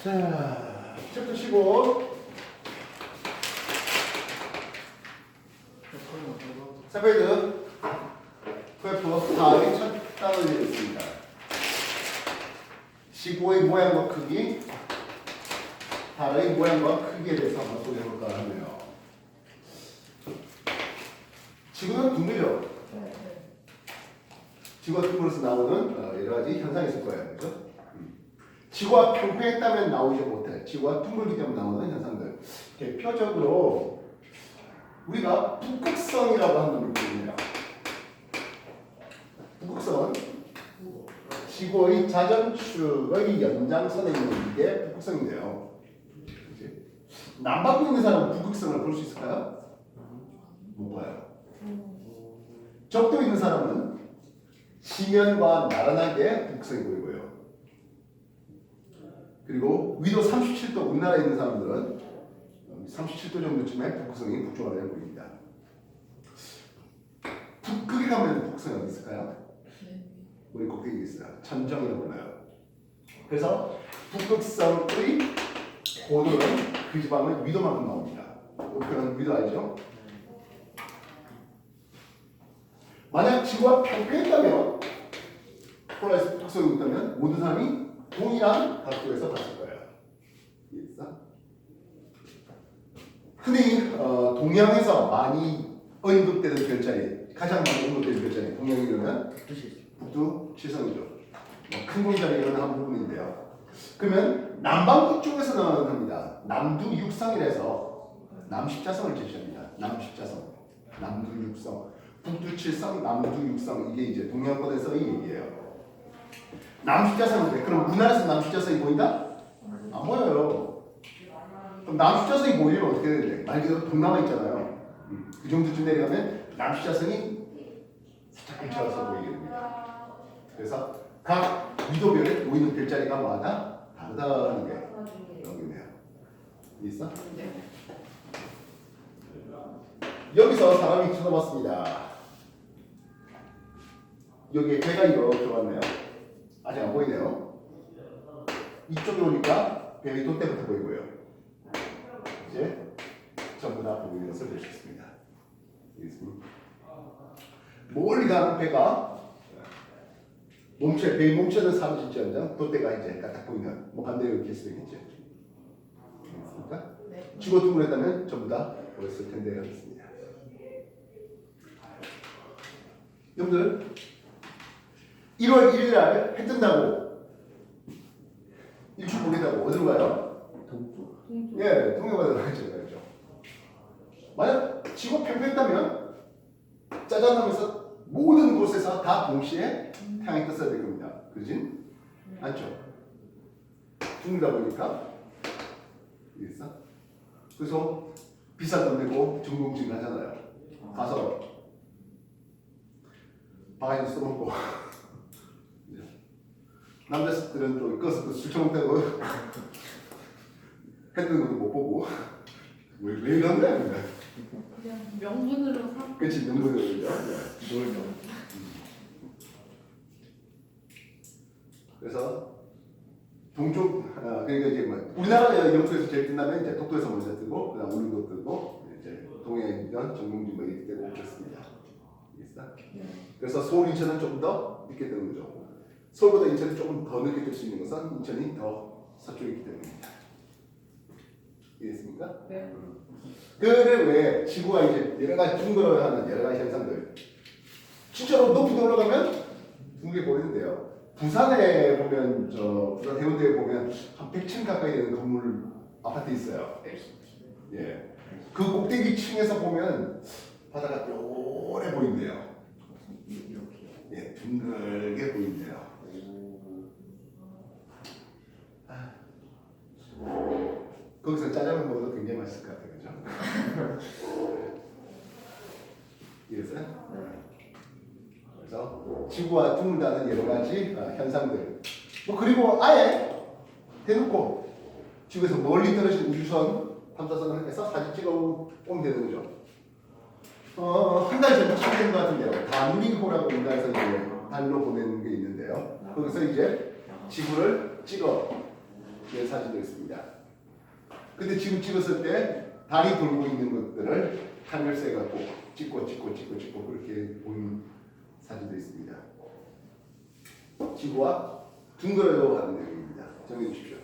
자, 챕터 15. 세페이드 퀘프 다음이 첫 단어를 내렸습니다. 15의 모양과 크기, 달의 모양과 크기에 대해서 한번 소개해볼까 하네요. 지구는 둥글죠? 지구가 둥글어서 나오는 여러 가지 현상이 있을 거예요. 그렇죠? 지구가 평평했다면 나오지 못해. 지구가 둥글기 때문에 나오는 현상들. 대표적으로 우리가 북극성이라고 하는 걸 보입니다. 북극성은 지구의 자전축의 연장선에 있는 게 북극성인데요. 남반구에 있는 사람은 북극성을 볼 수 있을까요? 못 봐요. 적도에 있는 사람은 지면과 나란하게 북극성이 보이고요. 그리고 위도 37도 우리나라에 있는 사람들은 37도 정도쯤에 북극성이 북쪽으로 보입니다. 북극에 가면 북극성이 어디 있을까요? 우리 꼭대기에 있어요. 천정이라고 불러요. 그래서 북극성의 고도는 그 지방은 위도만큼 나옵니다. 그 표현 위도 알죠? 만약 지구가 평평했다면, 폴라리스 북극성이 있다면 모든 사람이 동일한 각도에서 봤을 거예요. 이해했어? 흔히 동양에서 많이 언급되는 별자리, 가장 많이 언급되는 별자리, 동양이라면 북두 칠성이죠. 큰 공자리 이런 한 부분인데요. 그러면 남반구 쪽에서는 합니다. 남두 육성이라서 남십자성을 제시합니다. 남십자성, 남두 육성, 북두 칠성, 남두 육성, 이게 이제 동양권에서의 얘기예요. 남십자성인데 그럼 우리나라에서 남십자성이 보인다? 안 보여요. 그럼 남십자성이 보이려면 어떻게 해야 돼? 말 그대로 동남아 있잖아요. 그 정도쯤 내려가면 남십자성이 살짝 펼쳐서 보이게 됩니다. 그래서 각 위도별에 보이는 별자리가 뭐하다? 다르다는 게 여기네요. 있어? 네. 여기서 사람이 쳐다봤습니다. 여기에 배가 이렇게 왔네요. 아직 안 보이네요. 이쪽에 오니까 배의 돛대부터 보이고요. 이제 전부 다 보이는 것을 볼 수 있습니다. 멀리 가는 배가 배의 몸체는 사라질지언정 돛대가 이제 딱 보이는 반대로 이렇게 쓰겠죠. 알겠습니까? 네. 지구 둥글었다면 전부 다 보였을 텐데 하겠습니다. 여러분들 1월 1일 날 해 뜬다고 일출 보겠다고 어디로 가요? 동쪽. 예, 동해바다로 가죠. 만약 지구 평평했다면 짜잔하면서 모든 곳에서 다 동시에 태양이 떴어야 될 겁니다. 그러진 않죠. 둥글다 보니까 이겠어? 그래서 비싼 돈 내고 중공진 하잖아요. 가서 바가지 써먹고 남자들은 또 이것을 술 처먹다고 했던 것도 못 보고 왜 이런 거야? 그냥 명분으로 삼. 그렇지, 명분으로 놀명. 그래서 동쪽 그러니까 이제 우리나라 영토에서 제일 뜬다면 이제 독도에서 먼저 뜨고 그다음 울릉도 뜨고 이제 동해에 있던 정봉주 뭐 이렇게 뜨고 그렇습니다. 알겠어? 그래서 서울 인천은 좀 더 늦게 뜨는 거죠. 서울보다 인천이 조금 더 늦게 뜰 수 있는 것은 인천이 더 서쪽에 있기 때문입니다. 이해했습니까? 네. 그래 왜 지구가 이제 여러 가지 둥글어하는 여러 가지 현상들 진짜로 높이 올라가면 둥글게 보이는데요. 부산에 보면 부산 해운대에 보면 한 100층 가까이 되는 건물 아파트 있어요. 예, 그 꼭대기 층에서 보면 바다가 요래 보인대요. 예, 둥글게 보인대요. 거기서 짜장면 먹어도 굉장히 맛있을 것 같아요, 그죠? 이해했어요? 그래서 지구와 둥글다는 여러 가지 현상들. 그리고 아예 대놓고 지구에서 멀리 떨어진 우주선 탐사선을 해서 사진 찍어 오면 되는 거죠. 한 달 전에 참된 것 같은데요. 다누리호라고 우리나라에서 이제 달로 보내는 게 있는데요. 거기서 이제 지구를 찍어 이런 사진도 있습니다. 근데 지금 찍었을 때 달이 돌고 있는 것들을 하늘색 갖고 찍고 그렇게 보이는 사진도 있습니다. 지구와 둥그러져 가는 내용입니다. 정해 주십시오.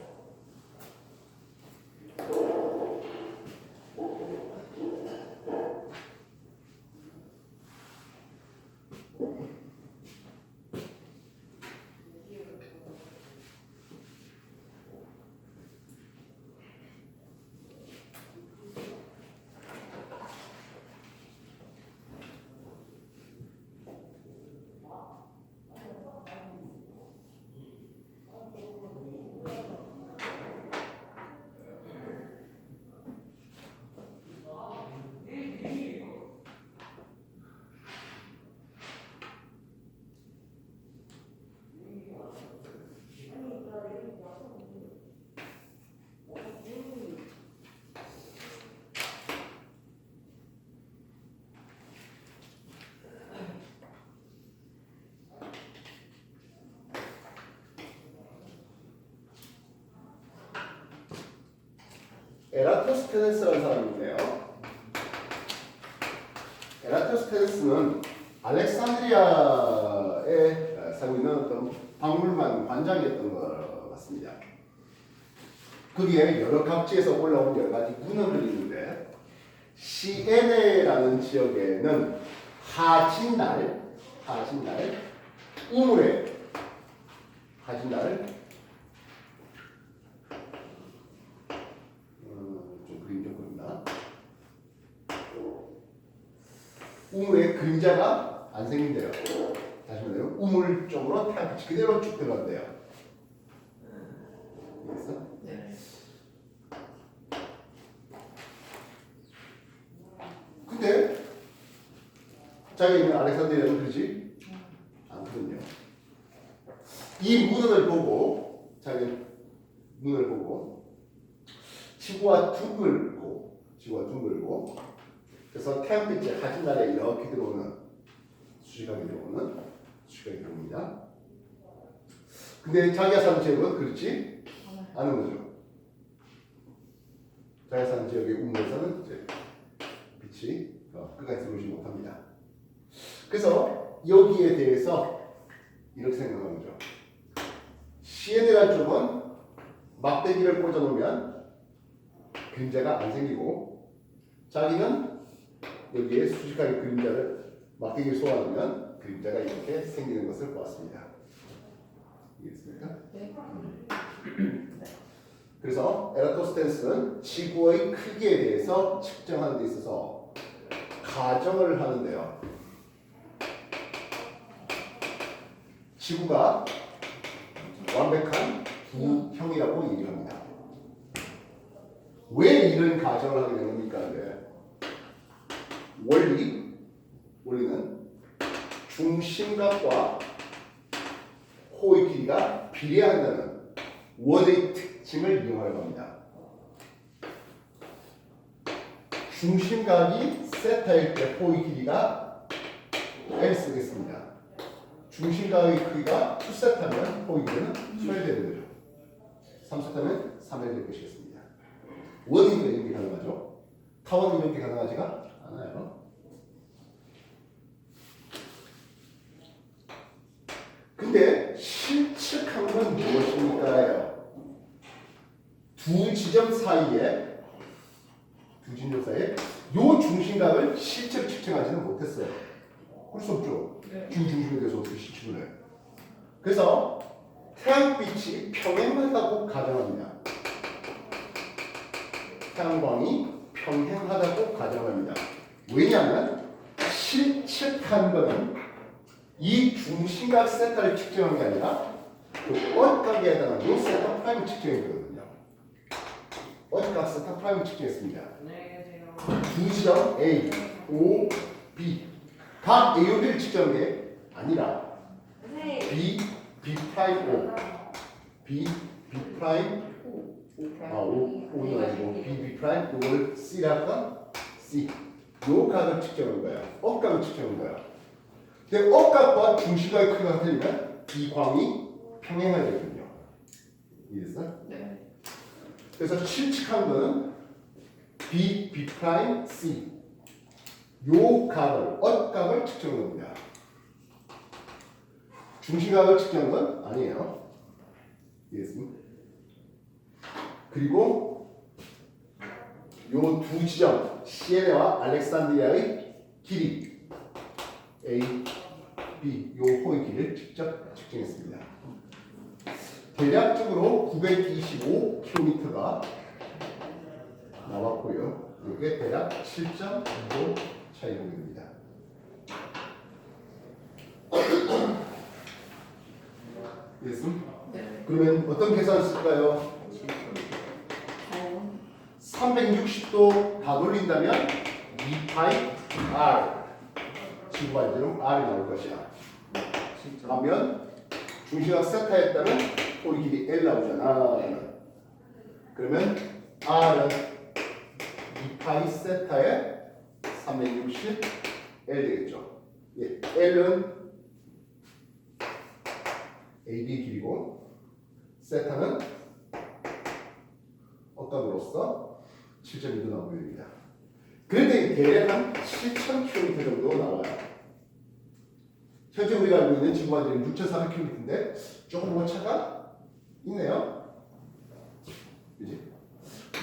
에라토스테네스라는 사람이 있네요. 에라토스테네스는 알렉산드리아에 살고 있는 어떤 박물관 관장이었던 것 같습니다. 거기에 여러 각지에서 올라온 여러 가지 문헌들이 있는데 시에네라는 지역에는 하진날 우물에 하진날 우물에 그림자가 안 생긴대요. 다시 말해요. 우물 쪽으로 태양빛이 그대로 쭉 들어간대요. 알겠어? 네. 근데 자기가 있는 알렉산드리아는 그러지 않거든요. 이 문헌을 보고 지구와 둥글고 그래서 태양빛이 하진 날에 이렇게 수직하게 들어옵니다. 근데 자기가 사는 지역은 그렇지 않은 거죠. 자기가 사는 지역의 우물에서는 이제 빛이 끝까지 들어오지 못합니다. 그래서 여기에 대해서 이렇게 생각하는 거죠. 시에네라 쪽은 막대기를 꽂아놓으면 그림자가 안 생기고 자기는 여기에 수직하게 그림자를 막대기를 쏘아놓으면 그림자가 이렇게 생기는 것을 보았습니다. 이해했습니까? 네. 그래서 에라토스테네스는 지구의 크기에 대해서 측정하는 데 있어서 가정을 하는데요. 지구가 완벽한 구형이라고 얘기합니다. 왜 이런 가정을 하게 된 겁니까? 원리는 중심각과 호의 길이가 비례한다는 원의 특징을 이용하려고 합니다. 중심각이 세타일 때 호의 길이가 L 쓰겠습니다. 중심각의 크기가 2세타면 호의 길이는 3L 되는 거죠. 3세타면 3L 될 것이겠습니다. 원인은 이렇게 가능하죠. 타원은 이렇게 가능하지가 않아요. 근데 실측한 건 무엇입니까? 두 지점 사이에 요 중심각을 실제로 측정하지는 못했어요. 할 수 없죠. 네. 지구 중심에 대해서 어떻게 실측을 해요? 그래서 태양빛이 평행하다고 가정합니다. 태양광이 평행하다고 가정합니다. 왜냐하면 실측한 것은 이 중심각 세타를 측정한 게 아니라 그 어각에 해당하는 이 세타 프라임을 측정했거든요. 어각 세타 프라임을 측정했습니다. 두 지점 A, O, B 각 A, O, B를 측정한 게 아니라 B, B 프라임 O, B, B 프라임 O는 아니고 B, B 프라임 이걸 C라고 C 요 각을 측정한 거예요. 억각을 측정한 거예요. 근데 억각과 중심각의 크기가 같으면 이 광이 평행해야 되거든요. 이해했어? 네. 그래서 실측한 거는 B, B 프라임, C. 요 각을, 엇각을 측정한 겁니다. 중심각을 측정한 건 아니에요. 이해했습니까? 그리고 요 두 지점, 시에네와 알렉산드리아의 길이 A, B, 요 호의 길이를 직접 측정했습니다. 대략적으로 925km가 나왔고요. 이게 대략 7.5도 차이 공입니다. 이해했습니까? 네. 그러면 어떤 계산을 쓸까요? 360도 다 돌린다면 2파이 R 지구반지름 R이 나올 것이야. 하면 중심각 세타였다면 호의 길이 L 나오잖아. 그러면 R은 2파이 세타에 360 L 되겠죠. 예, L은 AB 길이고 세타는 엇각으로서 7.2도 나오게 됩니다. 그런데 대략 한 7,000km 정도 나와요. 현재 우리가 알고 있는 지구반지름 6,400km인데 조금 오차가 있네요. 그지?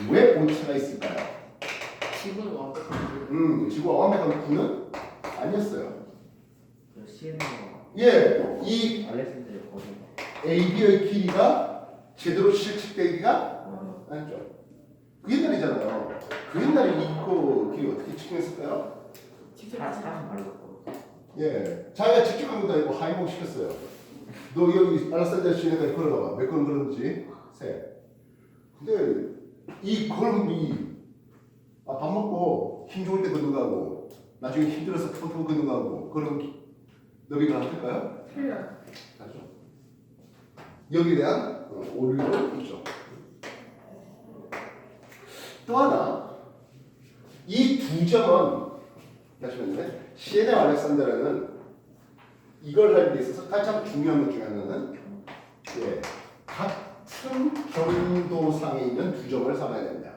왜 오차가 있을까요? 지구는 완벽한 지구가 완벽한 구는 아니었어요. CN가 예, 이 알렉산드리아 거리가 AB의 길이가 제대로 실측되기가 않죠. 그 옛날이잖아요. 그 옛날에 이거 길이 어떻게 측정했을까요? 직접 사람 말고 예, 자기가 직접 한 것도 아니고 하이목 시켰어요. 너 여기 알렉산드리아 시내까지 걸어가봐. 몇 건 걸었는지 세. 근데 이 걸음이 밥 먹고 힘 좋을 때 걷는 거하고 나중에 힘들어서 펑펑 걷는 거하고 그럼 너비가 같을까요? 틀려요. 다르죠. 여기에 대한 오류도 있죠. 또 하나, 이 두 점은 다시 말하면 시에네 알렉산드라는 이걸 하는 데 있어서 가장 중요한 것 중에 하나는 예, 같은 경도상에 있는 두 점을 삼아야 됩니다.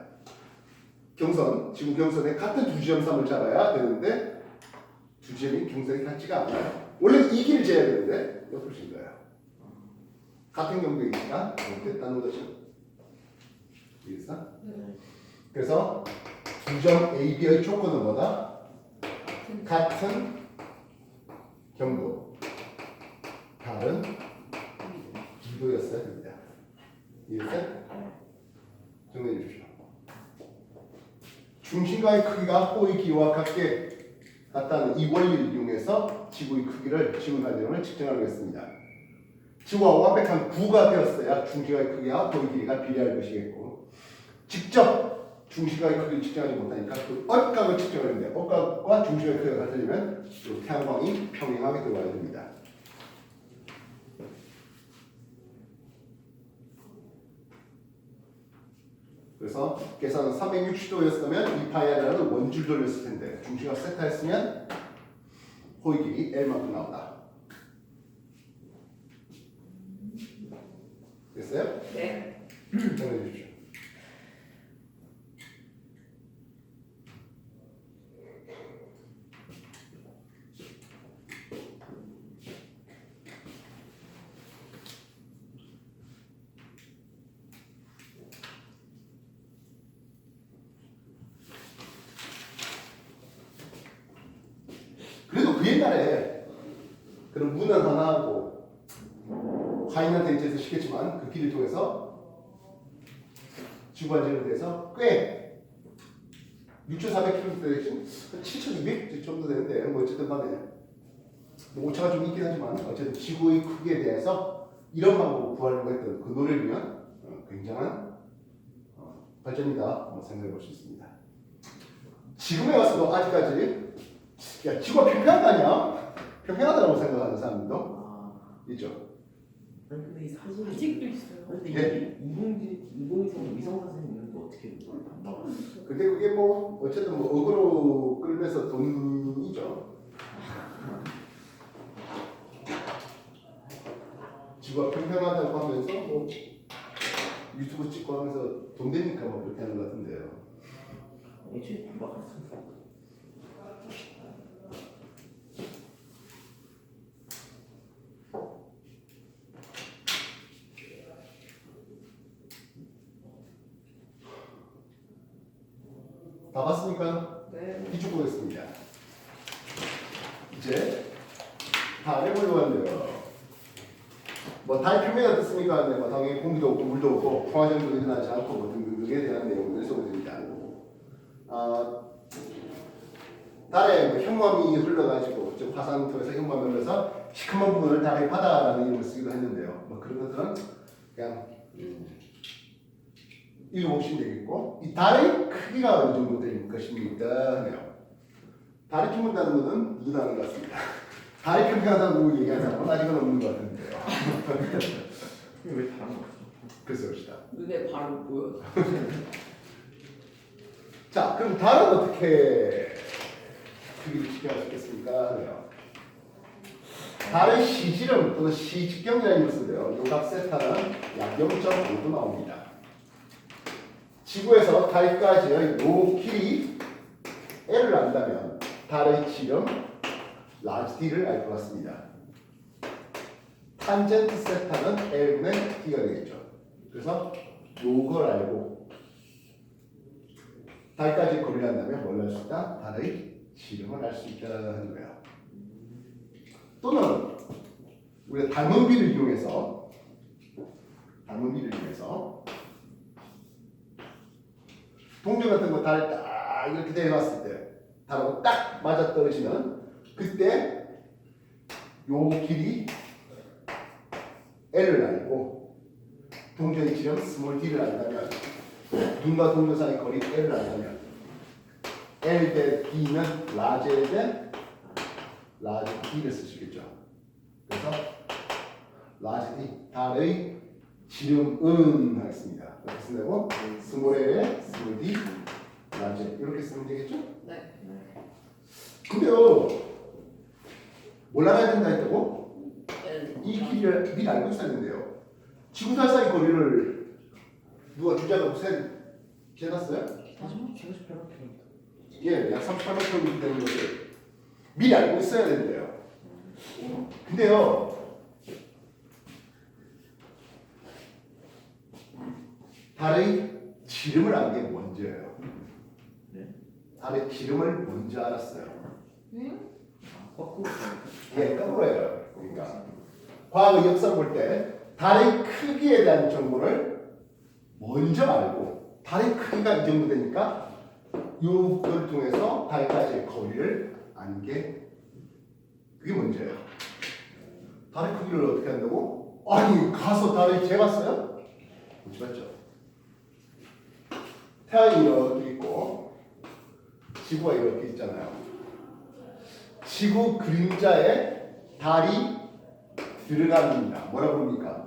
경선, 지금 경선에 같은 두 지점 삼을 잡아야 되는데 두 지점이 경선이 같지가 않아요. 원래 이 길을 재야 되는데 옆으로 진 거예요. 같은 경도의 위치가 잘못됐다는 거죠. 이해했어? 네. 그래서 두 점 AB의 조건은 뭐다? 같은 경도, 다른 기도였어야 됩니다. 이해했어요? 정리해 주십시오. 중심과의 크기가 호의 길이와 같다는 이 원리를 이용해서 지구의 크기를, 지구 반지름을 측정하겠습니다. 지구와 완벽한 구가 되었어야 중심과의 크기와 호의 길이가 비례할 것이겠고, 직접 중심과의 크기를 측정하지 못하니까 그 엇각을 측정하는데 엇각과 중심의 크기가 같으려면 태양광이 평행하게 들어가야 됩니다. 그래서 계산은 360도였으면 2파이아라는 원줄 돌렸을 텐데 중심각 세타였으면 호의 길이 L만큼 나온다. 됐어요? 네. 정리해 주십시오. 그래도 그 옛날에 그런 문헌 하나하고 화인한 대지에서 시켰지만 그 길을 통해서 지구반지름에 대해서 꽤 6,400km 대신 7,200 정도 되는데 뭐 어쨌든 간에 뭐 오차가 좀 있긴 하지만 어쨌든 지구의 크기에 대해서 이런 방법으로 구하려고 했던 그 노래를 위한 굉장한 발전이다 생각해 볼 수 있습니다. 지금에 와서도 아직까지 야, 지구가 평평한 거 아니야? 평평하다고 생각하는 사람들도 있죠. 근데 이 사진이 아직도 있어요. 근데 예. 인공위성 사진 있는데 어떻게 안 나와? 근데 그게 뭐 어쨌든 뭐 억으로 끌면서 돈이죠. 지구가 평평하다고 하면서 뭐 유튜브 찍고 하면서 돈 되니까 뭐 그렇게 하는 것 같은데요. 애초에 막았어. 다 봤습니까? 네. 기출 보겠습니다. 이제 다 해보려고 하는데요. 뭐 달의 표면이 어떻습니까? 네, 뭐 당연히 공기도 없고 물도 없고 풍화정도 일어나지 않고 뭐 등등에 대한 내용을 써보입니다. 달에 뭐 현무암이 흘러가지고 즉 화산 통해서 현무암이 흘러서 시커먼 부분을 달의 바다라는 이름을 쓰기도 했는데요. 뭐 그런 것들은 그냥 읽어보시면 되겠고 이 달의 크기가 어느 정도 될 것입니까? 하네요. 달이 둥글다는 것은 누구나 아는 것 같습니다. 달이 평평하다고 얘기하는 사람은 아직은 없는 것 같은데요. 왜 다른 거 없어? 글쎄 봅시다. 눈에 바로 보여. 자, 그럼 달은 어떻게 크기를 측정할 수 있겠습니까? 하네요. 달의 시지름 또는 시직경이라는 것을 쓰는데요. 요각 세타는 약 0.5도 나옵니다. 지구에서 달까지의 요 길이 L을 안다면 달의 지름 라지 D를 알 것 같습니다. 탄젠트 세타는 L분의 D가 되겠죠. 그래서 요걸 알고 달까지 거리를 안다면 뭘 알 수 있다? 달의 지름을 알 수 있다 하는 거예요. 또는 우리가 닮은비를 이용해서 동전 같은 거 달 딱 이렇게 대놨을 때 달하고 딱 맞아 떨어지면 그때 요 길이 L을 알고 동전의 지름 스몰 d를 안다면 눈과 동전 사이 거리 L을 안다면 L 대 D는 라지 L 대 라지 D를 쓰시겠죠. 그래서 라지 D 달의 지름은 하겠습니다. 이렇게 쓴다고 스몰 L에 스몰 D 라지 이렇게 쓰면 되겠죠? 네. 근데요 뭘 알아야 된다 했다고? L. 이 길이를 미리 알고 있어야 된대요. 지구달 사이 거리를 누가 주자가 재놨어요? 하지만 제가 18km. 예, 약 38m 되는 것을 미리 알고 있어야 된대요. 근데요 달의 지름을 안 게 먼저예요. 네? 달의 지름을 먼저 알았어요. 응? 거꾸로 가니까. 예, 거꾸로예요. 그러니까 과학의 역사를 볼 때 달의 크기에 대한 정보를 먼저 알고 달의 크기가 이 정도 되니까 이걸 통해서 달까지의 거리를 아는 게 그게 먼저예요. 달의 크기를 어떻게 한다고? 아니 가서 달을 재봤어요? 못 재봤죠. 태양이 이렇게 있고 지구가 이렇게 있잖아요. 지구 그림자에 달이 들어갑니다. 뭐라 부릅니까?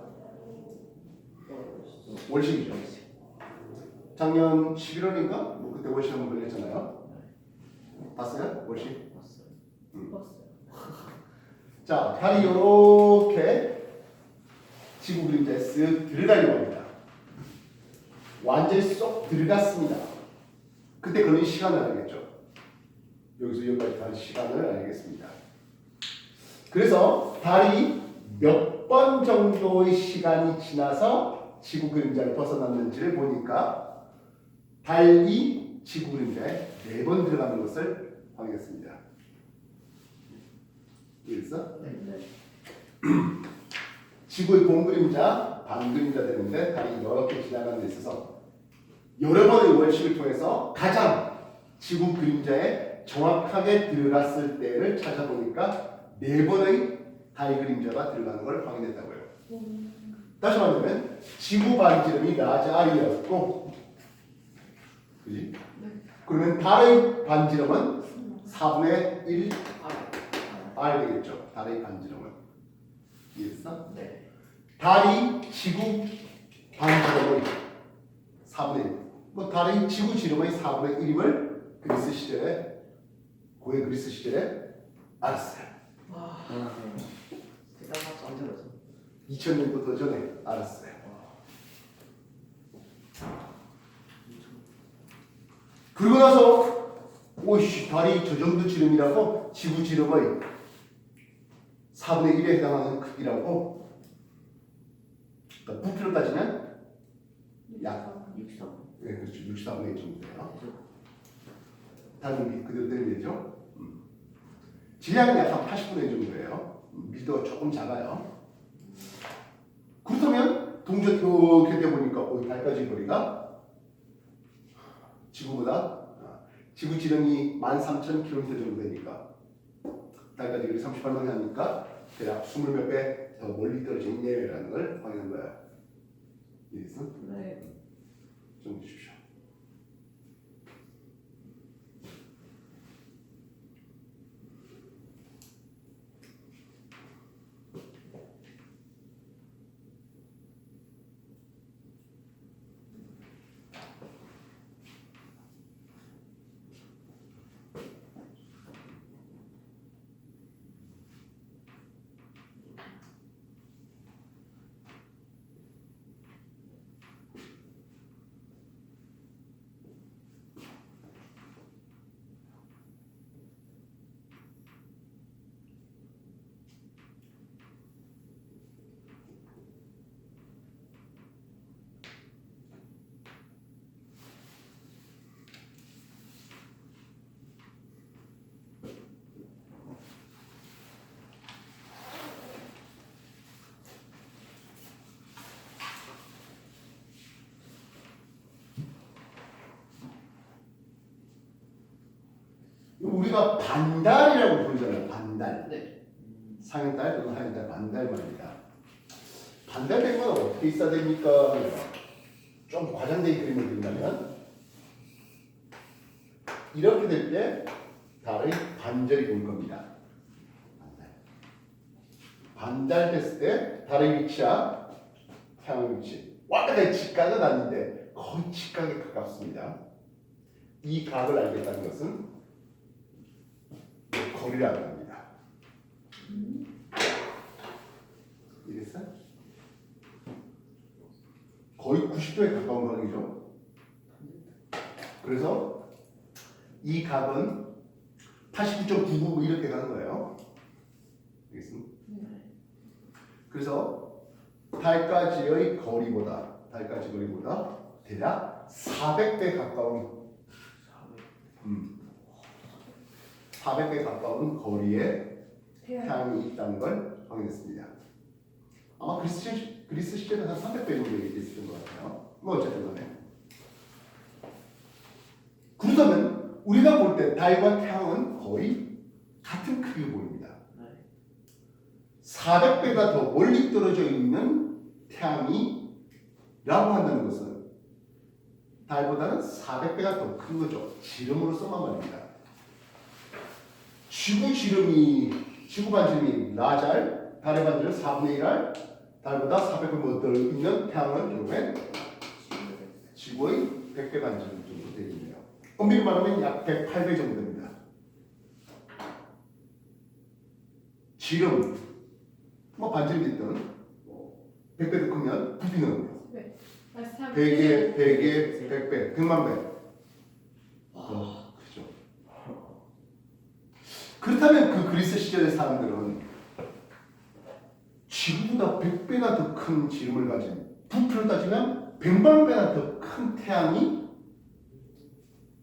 월식이죠. 작년 11월인가? 뭐 그때 월식 한번 걸렸잖아요. 봤어요? 월식? 봤어요. 자, 달이 이렇게 지구 그림자에 쓱 들어가려고 합니다. 완전히 쏙 들어갔습니다. 그때 걸린 시간을 알겠죠. 여기서 여기까지 가는 시간을 알겠습니다. 그래서 달이 몇 번 정도의 시간이 지나서 지구 그림자를 벗어났는지를 보니까 달이 지구 그림자에 4번 들어가는 것을 확인했습니다. 이해했어? 네. 지구의 공그림자, 반그림자 되는데 달이 이렇게 지나가는 데 있어서 여러 번의 월식을 통해서 가장 지구 그림자에 정확하게 들어갔을 때를 찾아보니까 4번의 달 그림자가 들어가는 걸 확인했다고요. 다시 말하면 지구 반지름이 라지 R이었고 그지? 그러면 달의 반지름은 4분의 1 R 되겠죠. 달의 반지름은 이해했어? 네. 달이 지구 반지름의 4분의 1. 뭐 달이 지구 지름의 4분의 1임을 그리스 시절에 고대 그리스 시절에 알았어요. 와, 대단하죠. 언제 알았어? 2000년부터 전에 알았어요. 그러고 나서 오이씨 달이 저 정도 지름이라고 지구 지름의 4분의 1에 해당하는 크기라고. 그러니까 부피로 따지면 약 64. 네, 그렇죠. 64분의 1 정도 돼요. 달은 그대로 되죠. 질량은 약 한 80분의 1 정도예요. 미도가 조금 작아요. 그렇다면 동전 이렇게 돼 보니까 달까지 거리가 지구보다 지구 지름이 13,000km 정도 되니까 달까지 거리 38만 하니까 대략 20몇 배 더 멀리 떨어져 있네라는 걸 확인한 거예요. 이해했어? 네. 좀 주십시오. 우리가 반달이라고 부르잖아요. 반달. 네. 상현달 또는 하현달, 반달 말입니다. 반달된 건 어떻게 있어야 됩니까? 좀 과장된 그림을 그린다면 이렇게 될 때 달의 반절이 보일 겁니다. 반달됐을 때 달의 위치와 태양의 위치 완전히 직각은 아닌데 거의 직각에 가깝습니다. 이 각을 알겠다는 것은 거리라고 합니다. 이랬어요? 거의 90도에 가까운 각이죠. 그래서 이 각은 89.99 이렇게 가는 거예요. 알겠습니까? 그래서 달까지의 거리보다 대략 400배 가까운 400배 가까운 거리에 태양이 있다는 걸 확인했습니다. 아마 그리스 시대는 한 300배 정도 얘기했던 것 같아요. 뭐 어쨌든 간에. 그렇다면 우리가 볼 때 달과 태양은 거의 같은 크기로 보입니다. 400배가 더 멀리 떨어져 있는 태양이라고 한다는 것은 달보다는 400배가 더 큰 거죠. 지름으로서만 말입니다. 지구 반지름이 라잘, 달의 반지름 4분의 1알, 달보다 400배 더 있는 태양은 결국엔 지구의 100배 반지름 정도 되겠네요. 엄밀히 말하면 약 108배 정도 됩니다. 지름, 뭐 반지름이 있든 100배 더 크면 부피는 네. 100에 100배, 100만 배. 그죠. 그렇다면 그 그리스 시절의 사람들은 지구보다 100배나 더 큰 지름을 가진, 부피로 따지면 100만 배나 더 큰 태양이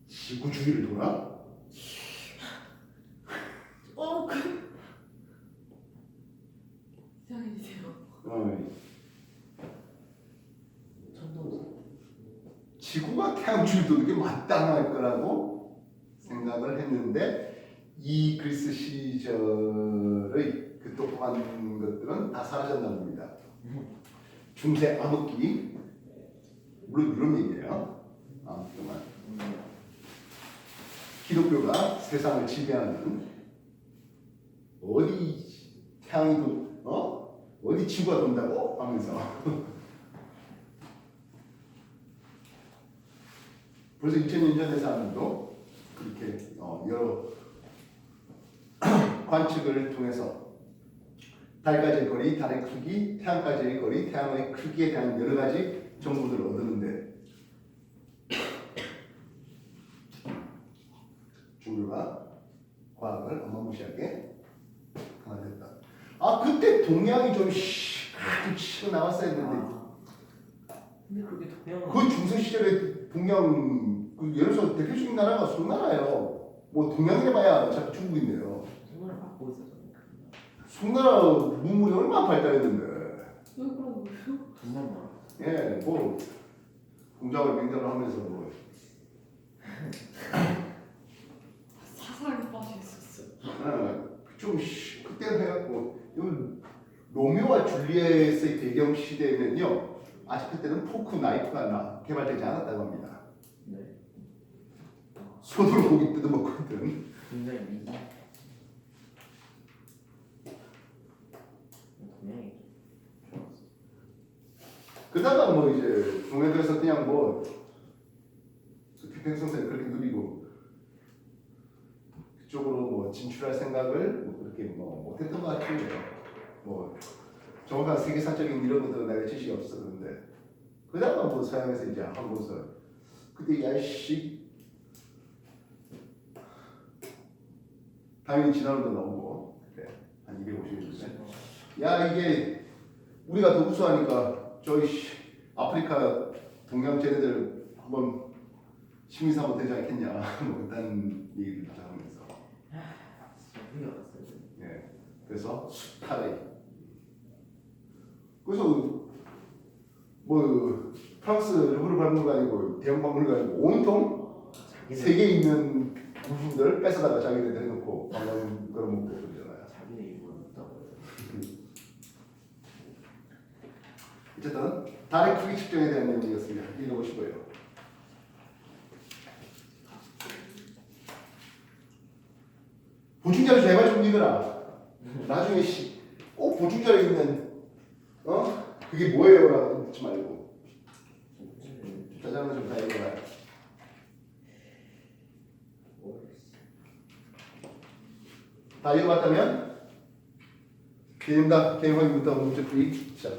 지구 주위를 돌아? 이상해지세요. 지구가 태양 주위를 도는 게 마땅할 거라고 생각을 했는데 이 그리스 시절의 그 똑똑한 것들은 다 사라졌나 봅니다. 중세 암흑기, 물론 이런 얘기예요. 동안 기독교가 세상을 지배하는 어디 태양이 어디 지구가 돈다고 하면서 벌써 2000년 전의 사람들도 그렇게 여러 관측을 통해서 달까지의 거리, 달의 크기, 태양까지의 거리, 태양의 크기에 대한 여러 가지 정보들을 얻었는데 어마무시하게 강화됐다. 아 그때 동양이 좀 치고 나왔어야 했는데 근데 그게 동양은 그 중세 시절에 동양 예를 들어서 대표적인 나라가 송나라예요. 뭐 동양이라봐야 자꾸 중국인데요. 정말 갖고 있었잖아요. 송나라 문물이 얼마나 발달했는데. 왜 그런 거예요? 돈만 많아. 예, 뭐 공장을 맹장을 하면서 뭐 사상에 빠져 있었어요. 좀 그때는 해갖고 이 로미오와 줄리엣의 배경 시대면요 아직 그때는 포크 나이프가 개발되지 않았다고 합니다. 네. 손으로 고기 뜯어먹거든. 굉장히 미지. 동양이 좋았어. 그러다가 뭐 이제 동해들에서 그냥 뭐 비평성세를 그렇게 누리고 그쪽으로 뭐 진출할 생각을 뭐 그렇게 뭐 못했던 것 같아요. 뭐 정확한 세계사적인 이런 것들은 내가 지식이 없어 그런데 그러다가 뭐 서양에서 이제 한국에서 그때 야씨 당연히 진화론도 나오고 그래 한 250년 야 이게 우리가 더 우수하니까 저희 아프리카 동양 쟤네들 한번 시민사 한번 되지 않겠냐 뭐 이런 얘기를 다 하면서 진짜 흥미로웠어요. 예 그래서 수탈의 그래서 뭐 프랑스 루브르 박물관이고 대형 박물관이고 온통 자기네 세계에 있는 부품들 뺏어다가 자기네들 해놓고 관광 걸어먹고 그러잖아요. 자기네 일부러 못다고. 어쨌든 달의 크기 측정에 대한 내용이었습니다. 읽어보시고요. 보충자료 제발 좀 읽어라. 나중에 꼭 보충자료 있는 그게 뭐예요라고 묻지 말고 짜장면 좀 다 읽어라. 다 읽어봤다면 개념다 개념 확인부터 문제 풀이 시작.